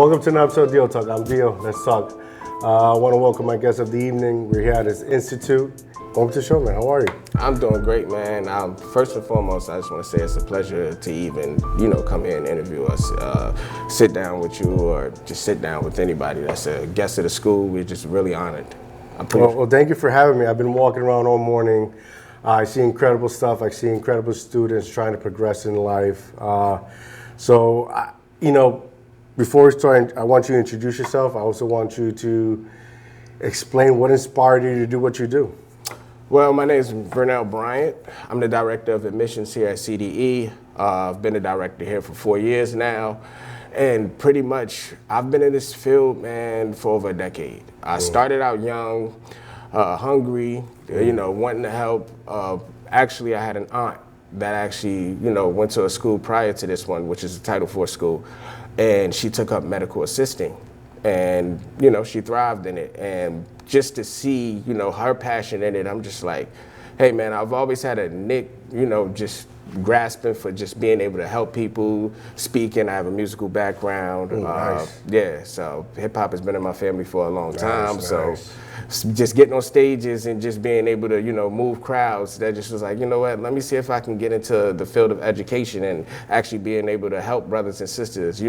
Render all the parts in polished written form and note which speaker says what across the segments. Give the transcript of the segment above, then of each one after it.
Speaker 1: Welcome to another episode of DIOTALK. I'm Dio. Let's talk. I want to welcome my guest of the evening. We're here at this institute. Welcome to the show, man. How are you?
Speaker 2: I'm doing great, man. First and foremost, I just want to say it's a pleasure to even, come here and interview us, sit down with you, or just sit down with anybody that's a guest of the school. We're just really honored.
Speaker 1: Well, thank you for having me. I've been walking around all morning. I see incredible stuff. I see incredible students trying to progress in life. Before we start, I want you to introduce yourself. I also want you to explain what inspired you to do what you do.
Speaker 2: Well, my name is Vernell Bryant. I'm the Director of Admissions here at CDE. I've been a director here for 4 years now. And pretty much, I've been in this field, man, for over a decade. I started out young, hungry, wanting to help. Actually, I had an aunt that actually, went to a school prior to this one, which is a Title IV school. And she took up medical assisting, and she thrived in it. And just to see her passion in it, I'm just like, hey man, I've always had a nick, just grasping for just being able to help people, speaking. I have a musical background.
Speaker 1: Nice.
Speaker 2: So hip hop has been in my family for a long time.
Speaker 1: Nice.
Speaker 2: So just getting on stages and just being able to, move crowds, that just was like, let me see if I can get into the field of education and actually being able to help brothers and sisters,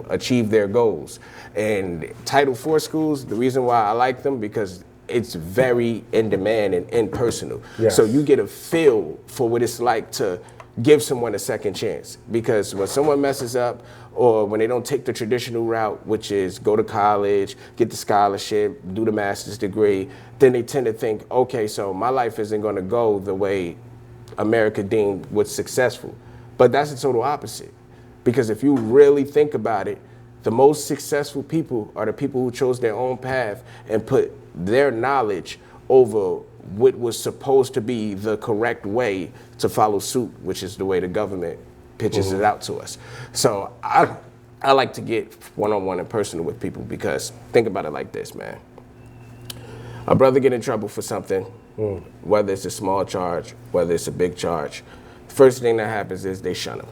Speaker 2: achieve their goals. And Title IV schools, the reason why I like them, because it's very in demand and impersonal.
Speaker 1: Yes.
Speaker 2: So you get a feel for what it's like to give someone a second chance. Because when someone messes up, or when they don't take the traditional route, which is go to college, get the scholarship, do the master's degree, then they tend to think, okay, so my life isn't gonna go the way America deemed was successful. But that's the total opposite. Because if you really think about it, the most successful people are the people who chose their own path and put their knowledge over what was supposed to be the correct way to follow suit, which is the way the government pitches it out to us. So I like to get one-on-one and personal with people, because think about it like this, man. A brother get in trouble for something, whether it's a small charge, whether it's a big charge, the first thing that happens is they shun him.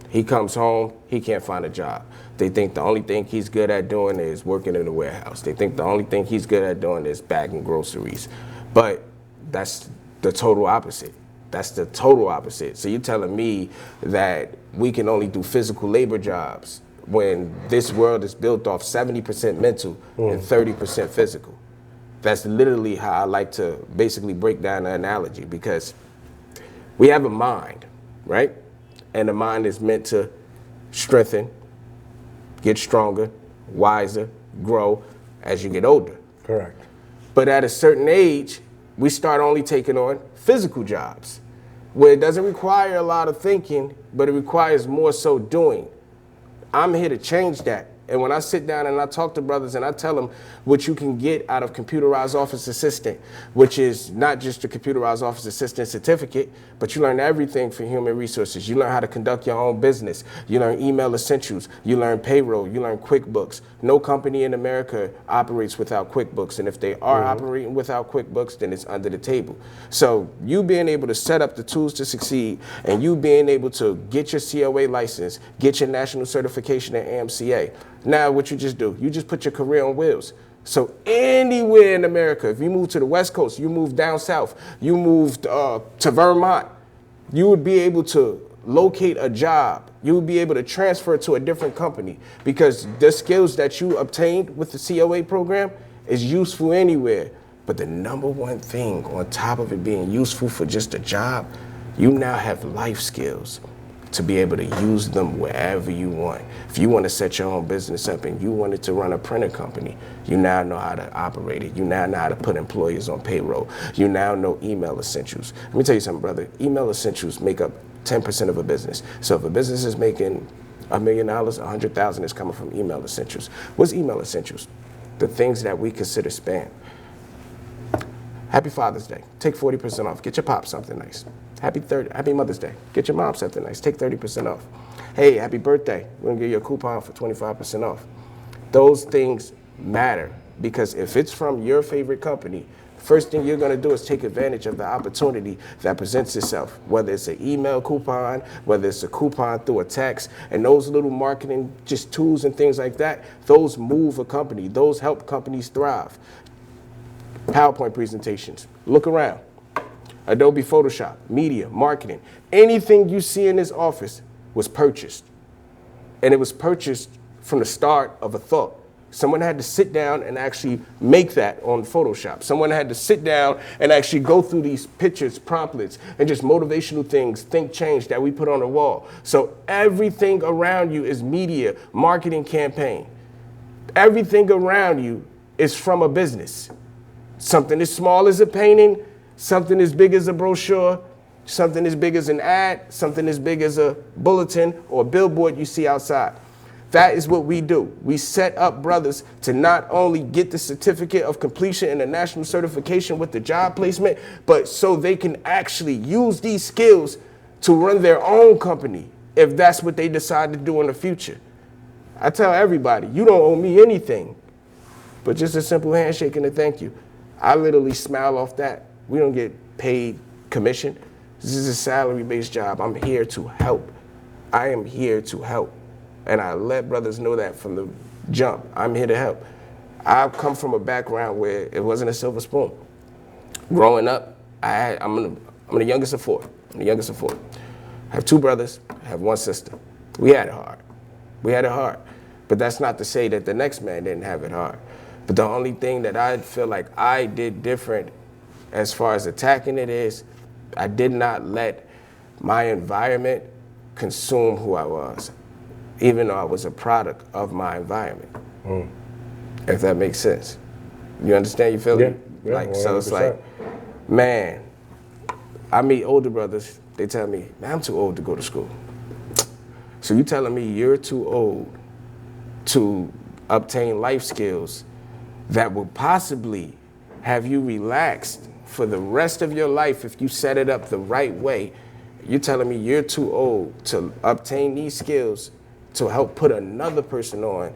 Speaker 2: He comes home, he can't find a job. They think the only thing he's good at doing is working in a warehouse. They think the only thing he's good at doing is bagging groceries. But that's the total opposite. That's the total opposite. So you're telling me that we can only do physical labor jobs when this world is built off 70% mental and 30% physical. That's literally how I like to basically break down the analogy, because we have a mind, right? And the mind is meant to strengthen, get stronger, wiser, grow as you get older.
Speaker 1: Correct.
Speaker 2: But at a certain age, we start only taking on physical jobs, where it doesn't require a lot of thinking, but it requires more so doing. I'm here to change that. And when I sit down and I talk to brothers and I tell them what you can get out of computerized office assistant, which is not just a computerized office assistant certificate, but you learn everything for human resources. You learn how to conduct your own business. You learn email essentials. You learn payroll. You learn QuickBooks. No company in America operates without QuickBooks. And if they are operating without QuickBooks, then it's under the table. So you being able to set up the tools to succeed, and you being able to get your COA license, get your national certification at AMCA. Now what you just do, you just put your career on wheels. So anywhere in America, if you move to the West Coast, you move down south, you moved to Vermont, you would be able to locate a job. You would be able to transfer to a different company, because the skills that you obtained with the COA program is useful anywhere. But the number one thing, on top of it being useful for just a job, you now have life skills to be able to use them wherever you want. If you want to set your own business up and you wanted to run a printer company, you now know how to operate it. You now know how to put employees on payroll. You now know email essentials. Let me tell you something, brother. Email essentials make up 10% of a business. So if a business is making $1 million, 100,000 is coming from email essentials. What's email essentials? The things that we consider spam. Happy Father's Day. Take 40% off. Get your pop something nice. Happy Mother's Day. Get your mom something nice. Take 30% off. Hey, happy birthday. We're gonna give you a coupon for 25% off. Those things matter, because if it's from your favorite company, first thing you're going to do is take advantage of the opportunity that presents itself, whether it's an email coupon, whether it's a coupon through a text, and those little marketing just tools and things like that, those move a company. Those help companies thrive. PowerPoint presentations. Look around. Adobe Photoshop, media, marketing. Anything you see in this office was purchased. And it was purchased from the start of a thought. Someone had to sit down and actually make that on Photoshop. Someone had to sit down and actually go through these pictures, promptlets, and just motivational things, think change that we put on the wall. So everything around you is media, marketing campaign. Everything around you is from a business. Something as small as a painting, something as big as a brochure, something as big as an ad, something as big as a bulletin or a billboard you see outside. That is what we do. We set up brothers to not only get the certificate of completion and the national certification with the job placement, but so they can actually use these skills to run their own company if that's what they decide to do in the future. I tell everybody, you don't owe me anything, but just a simple handshake and a thank you. I literally smile off that. We don't get paid commission. This is a salary-based job. I'm here to help. I am here to help. And I let brothers know that from the jump. I'm here to help. I've come from a background where it wasn't a silver spoon. Growing up, I'm the youngest of four. I have two brothers, I have one sister. We had it hard. But that's not to say that the next man didn't have it hard. But the only thing that I feel like I did different as far as attacking it is I did not let my environment consume who I was, even though I was a product of my environment. If that makes sense. You understand? You feel me?
Speaker 1: Yeah,
Speaker 2: like, so it's like, man, I meet older brothers, they tell me, man, I'm too old to go to school. So you telling me you're too old to obtain life skills that will possibly have you relaxed for the rest of your life if you set it up the right way. You're telling me you're too old to obtain these skills to help put another person on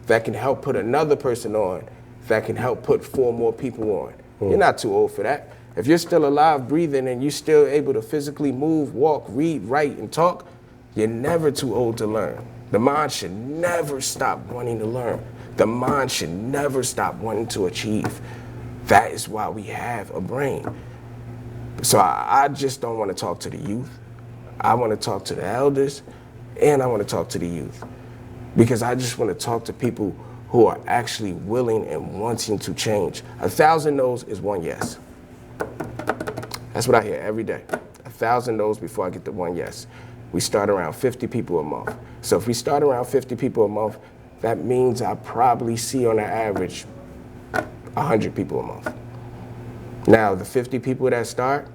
Speaker 2: that can help put another person on that can help put 4 more people on. You're not too old for that. If you're still alive, breathing, and you're still able to physically move, walk, read, write, and talk, you're never too old to learn. The mind should never stop wanting to learn. The mind should never stop wanting to achieve. That is why we have a brain. So I just don't want to talk to the youth. I want to talk to the elders, and I want to talk to the youth. Because I just want to talk to people who are actually willing and wanting to change. 1,000 no's is 1 yes. That's what I hear every day. 1,000 no's before I get the 1 yes. We start around 50 people a month. So if we start around 50 people a month, that means I probably see on an average 100 people a month. Now, the 50 people that start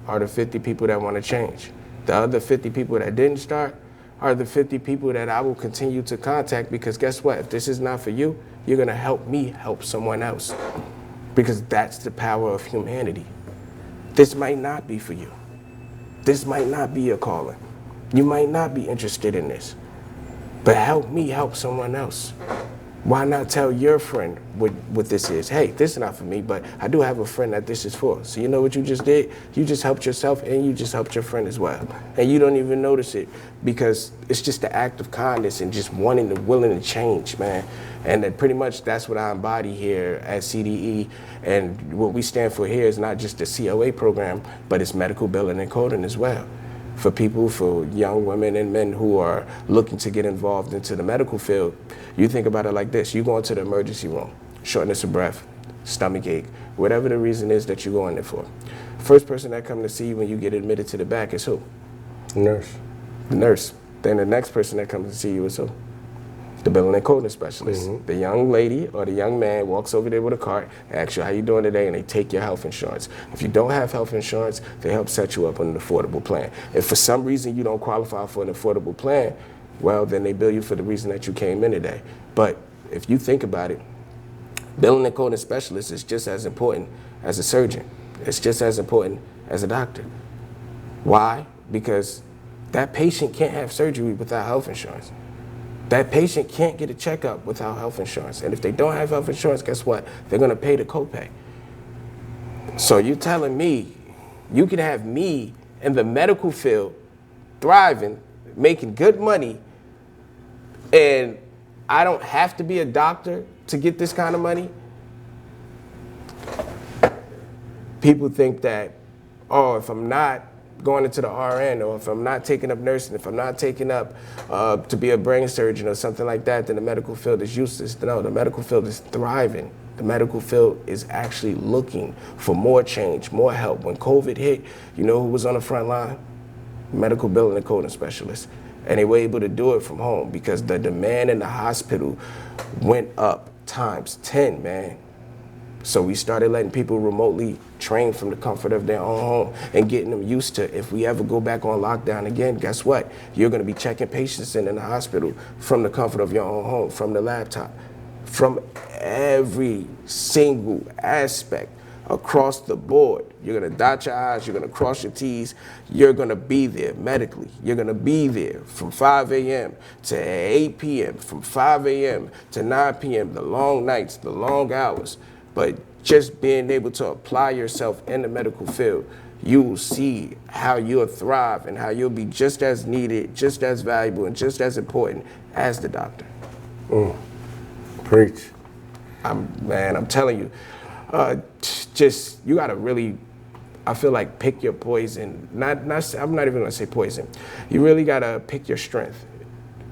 Speaker 2: are the 50 people that want to change. The other 50 people that didn't start are the 50 people that I will continue to contact, because guess what? If this is not for you, you're going to help me help someone else, because that's the power of humanity. This might not be for you. This might not be your calling. You might not be interested in this, but help me help someone else. Why not tell your friend what this is? Hey, this is not for me, but I do have a friend that this is for. So you know what you just did? You just helped yourself and you just helped your friend as well. And you don't even notice it, because it's just the act of kindness and just willing to change, man. And that pretty much that's what I embody here at CDE. And what we stand for here is not just the COA program, but it's medical billing and coding as well. For people, for young women and men who are looking to get involved into the medical field, you think about it like this. You go into the emergency room, shortness of breath, stomach ache, whatever the reason is that you're going there for. First person that comes to see you when you get admitted to the back is who?
Speaker 1: Nurse.
Speaker 2: The nurse. Then the next person that comes to see you is who? The billing and coding specialist. The young lady or the young man walks over there with a cart and asks you how you doing today, and they take your health insurance. If you don't have health insurance, they help set you up on an affordable plan. If for some reason you don't qualify for an affordable plan, well, then they bill you for the reason that you came in today. But if you think about it, billing and coding specialist is just as important as a surgeon. It's just as important as a doctor. Why? Because that patient can't have surgery without health insurance. That patient can't get a checkup without health insurance. And if they don't have health insurance, guess what? They're going to pay the copay. So you're telling me you can have me in the medical field thriving, making good money, and I don't have to be a doctor to get this kind of money? People think that, oh, if I'm not going into the RN, or if I'm not taking up nursing, if I'm not taking up to be a brain surgeon or something like that, then the medical field is useless. No, the medical field is thriving. The medical field is actually looking for more change, more help. When COVID hit, you know who was on the front line? Medical billing and coding specialists. And they were able to do it from home because the demand in the hospital went up times 10, man. So we started letting people remotely train from the comfort of their own home and getting them used to, if we ever go back on lockdown again, guess what? You're gonna be checking patients in the hospital from the comfort of your own home, from the laptop, from every single aspect across the board. You're gonna dot your I's, you're gonna cross your T's, you're gonna be there medically. You're gonna be there from 5 a.m. to 8 p.m., from 5 a.m. to 9 p.m., the long nights, the long hours. But just being able to apply yourself in the medical field, you will see how you'll thrive and how you'll be just as needed, just as valuable, and just as important as the doctor.
Speaker 1: Preach.
Speaker 2: I'm telling you, just, you gotta really, I feel like, pick your poison. I'm not even gonna say poison. You really gotta pick your strength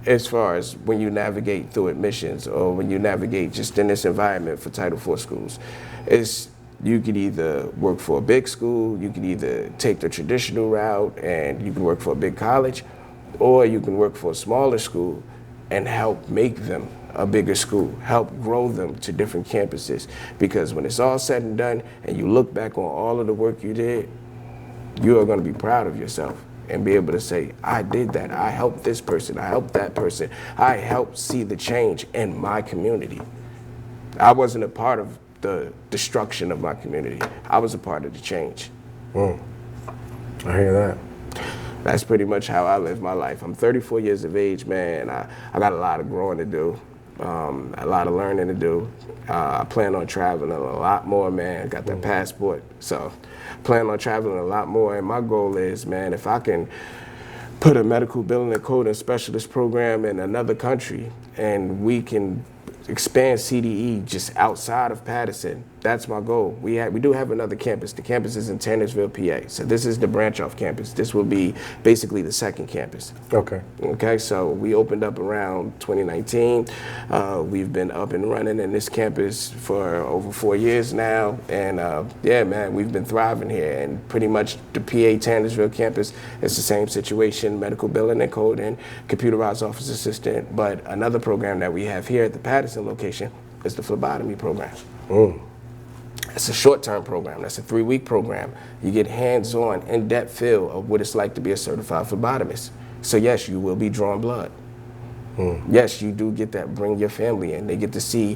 Speaker 2: as far as when you navigate through admissions or when you navigate just in this environment for Title IV schools. You could either work for a big school, you could either take the traditional route and you can work for a big college, or you can work for a smaller school and help make them a bigger school, help grow them to different campuses. Because when it's all said and done and you look back on all of the work you did, you are gonna be proud of yourself and be able to say, I did that, I helped this person, I helped that person, I helped see the change in my community. I wasn't a part of the destruction of my community. I was a part of the change.
Speaker 1: I hear that.
Speaker 2: That's pretty much how I live my life. I'm 34 years of age, man. I got a lot of growing to do, a lot of learning to do. I plan on traveling a lot more, man. I got that passport, so plan on traveling a lot more. And my goal is, man, if I can put a medical billing and coding specialist program in another country and we can expand CDE just outside of Patterson, that's my goal. We do have another campus. The campus is in Tannersville, PA. So this is the branch off campus. This will be basically the second campus.
Speaker 1: Okay.
Speaker 2: Okay, so we opened up around 2019. We've been up and running in this campus for over 4 years now. And yeah, man, we've been thriving here. And pretty much the PA Tannersville campus is the same situation, medical billing and coding, computerized office assistant. But another program that we have here at the Patterson location is the phlebotomy program. It's a short-term program. That's a 3-week program. You get hands-on, in-depth feel of what it's like to be a certified phlebotomist. So yes, you will be drawing blood. Yes, you do get that. Bring your family in. They get to see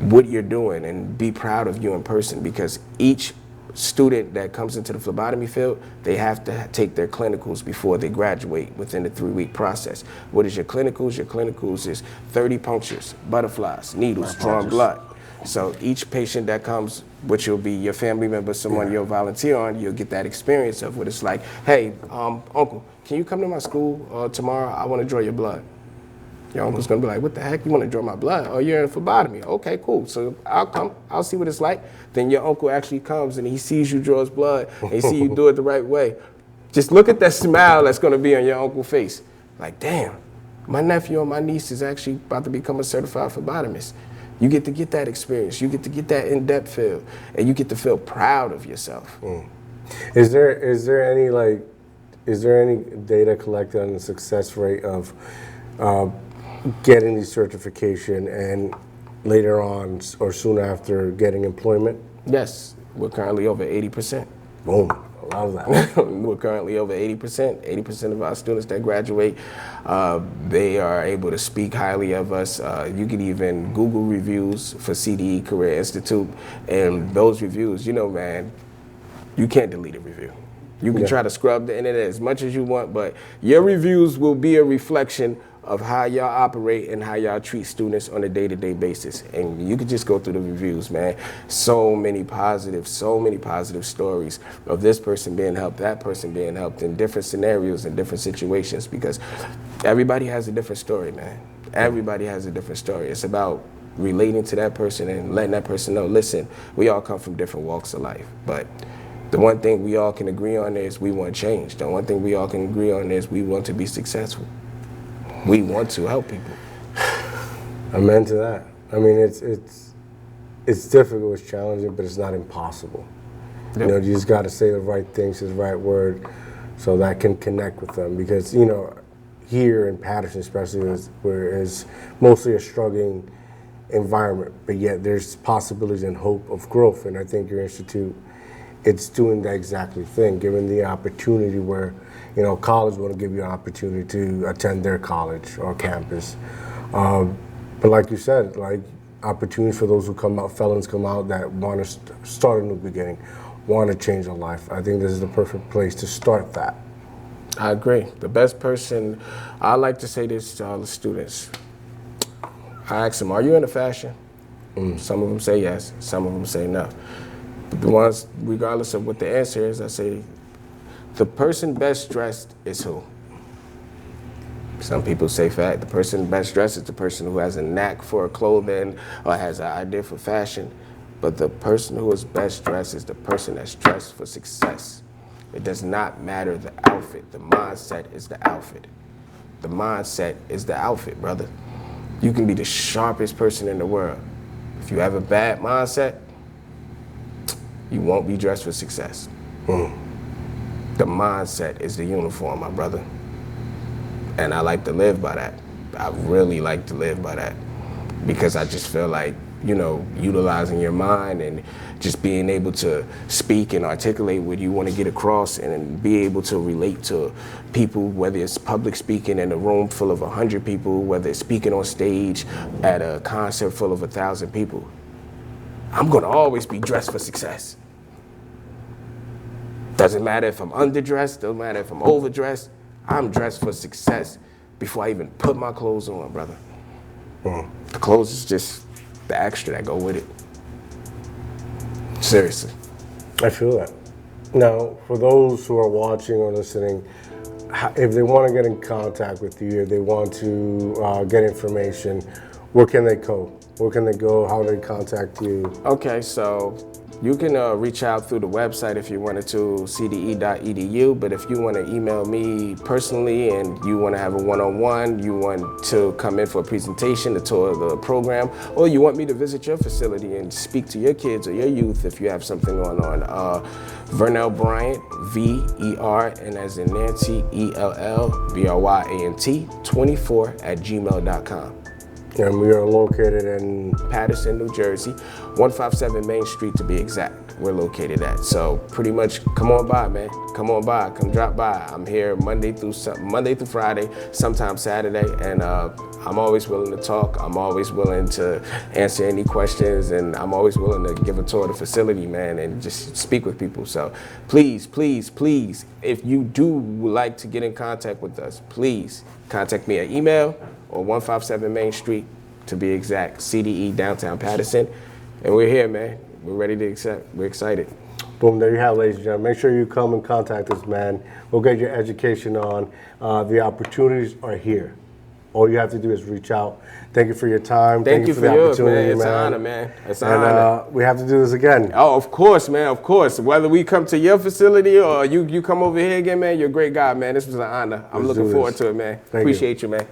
Speaker 2: what you're doing and be proud of you in person, because each student that comes into the phlebotomy field, they have to take their clinicals before they graduate within the 3-week process. What is your clinicals? Your clinicals is 30 punctures, butterflies, needles, drawing blood. So each patient that comes, which will be your family member, someone you'll volunteer on, you'll get that experience of what it's like. Hey, uncle, can you come to my school tomorrow? I want to draw your blood. Your uncle's gonna be like, what the heck, you want to draw my blood? Oh, you're in phlebotomy. Okay, cool. So I'll come, I'll see what it's like. Then your uncle actually comes and he sees you draw his blood and he see you do it the right way. Just look at that smile that's gonna be on your uncle's face. Like, damn, my nephew or my niece is actually about to become a certified phlebotomist. You get to get that experience. You get to get that in-depth feel, and you get to feel proud of yourself.
Speaker 1: Is there any data collected on the success rate of getting the certification and later on or soon after getting employment?
Speaker 2: Yes, we're currently over 80%.
Speaker 1: Boom. I love that.
Speaker 2: We're currently over 80%. 80% of our students that graduate, they are able to speak highly of us. You can even Google reviews for CDE Career Institute, and those reviews, you know, man, you can't delete a review. You can try to scrub the internet as much as you want, but your reviews will be a reflection of how y'all operate and how y'all treat students on a day-to-day basis. And you could just go through the reviews, man. So many positive stories of this person being helped, that person being helped in different scenarios and different situations, because everybody has a different story, man. Everybody has a different story. It's about relating to that person and letting that person know, listen, we all come from different walks of life, but the one thing we all can agree on is we want change. The one thing we all can agree on is we want to be successful. We want to help people.
Speaker 1: Amen to that. I mean, it's difficult, it's challenging, but it's not impossible.
Speaker 2: Yep.
Speaker 1: You know, you just got to say the right things, the right word, so that can connect with them. Because, you know, here in Patterson especially, where it's mostly a struggling environment, but yet there's possibilities and hope of growth. And I think your institute, it's doing that exactly thing, giving the opportunity where, you know, college want to give you an opportunity to attend their college or campus. But like you said, like opportunities for those who come out, felons come out that want to start a new beginning, want to change their life. I think this is the perfect place to start that.
Speaker 2: I agree. The best person, I like to say this to all the students. I ask them, are you into fashion? Some of them say yes, some of them say no. But the ones, regardless of what the answer is, I say, the person best dressed is who? Some people say the person best dressed is the person who has a knack for clothing or has an idea for fashion. But the person who is best dressed is the person that's dressed for success. It does not matter the outfit. The mindset is the outfit. The mindset is the outfit, brother. You can be the sharpest person in the world. If you have a bad mindset, you won't be dressed for success. The mindset is the uniform, my brother. And I like to live by that. I really like to live by that, because I just feel like, you know, utilizing your mind and just being able to speak and articulate what you want to get across and be able to relate to people, whether it's public speaking in a room full of 100 people, whether it's speaking on stage at a concert full of 1,000 people. I'm going to always be dressed for success. Doesn't matter if I'm underdressed, doesn't matter if I'm overdressed. I'm dressed for success before I even put my clothes on, brother. The clothes is just the extra that go with it. Seriously.
Speaker 1: I feel that. Now, for those who are watching or listening, if they want to get in contact with you, if they want to get information, where can they go? Where can they go? How do they contact you?
Speaker 2: Okay, so you can reach out through the website if you wanted to, cde.edu, but if you want to email me personally and you want to have a one-on-one, you want to come in for a presentation, a tour of the program, or you want me to visit your facility and speak to your kids or your youth if you have something going on, Vernell Bryant, V-E-R, and as in Nancy, E-L-L-B-R-Y-A-N-T, 24@gmail.com.
Speaker 1: And we are located in
Speaker 2: Patterson, New Jersey, 157 Main Street to be exact. We're located at. So pretty much come on by, man. Come on by, come drop by. I'm here Monday through Friday, sometimes Saturday, and I'm always willing to talk. I'm always willing to answer any questions, and I'm always willing to give a tour of the facility, man, and just speak with people. So please, please, please, if you do like to get in contact with us, please contact me at email or 157 Main Street, to be exact, CDE, downtown Patterson. And we're here, man. We're ready to accept. We're excited.
Speaker 1: Boom, there you have it, ladies and gentlemen. Make sure you come and contact us, man. We'll get your education on. The opportunities are here. All you have to do is reach out. Thank you for your time.
Speaker 2: Thank you for
Speaker 1: the
Speaker 2: yours, man.
Speaker 1: opportunity,
Speaker 2: It's an honor, man. It's an honor.
Speaker 1: We have to do this again.
Speaker 2: Oh, of course, man, of course. Whether we come to your facility or you come over here again, man, you're a great guy, man. This was an honor. I'm looking forward to it, man. Appreciate you, man.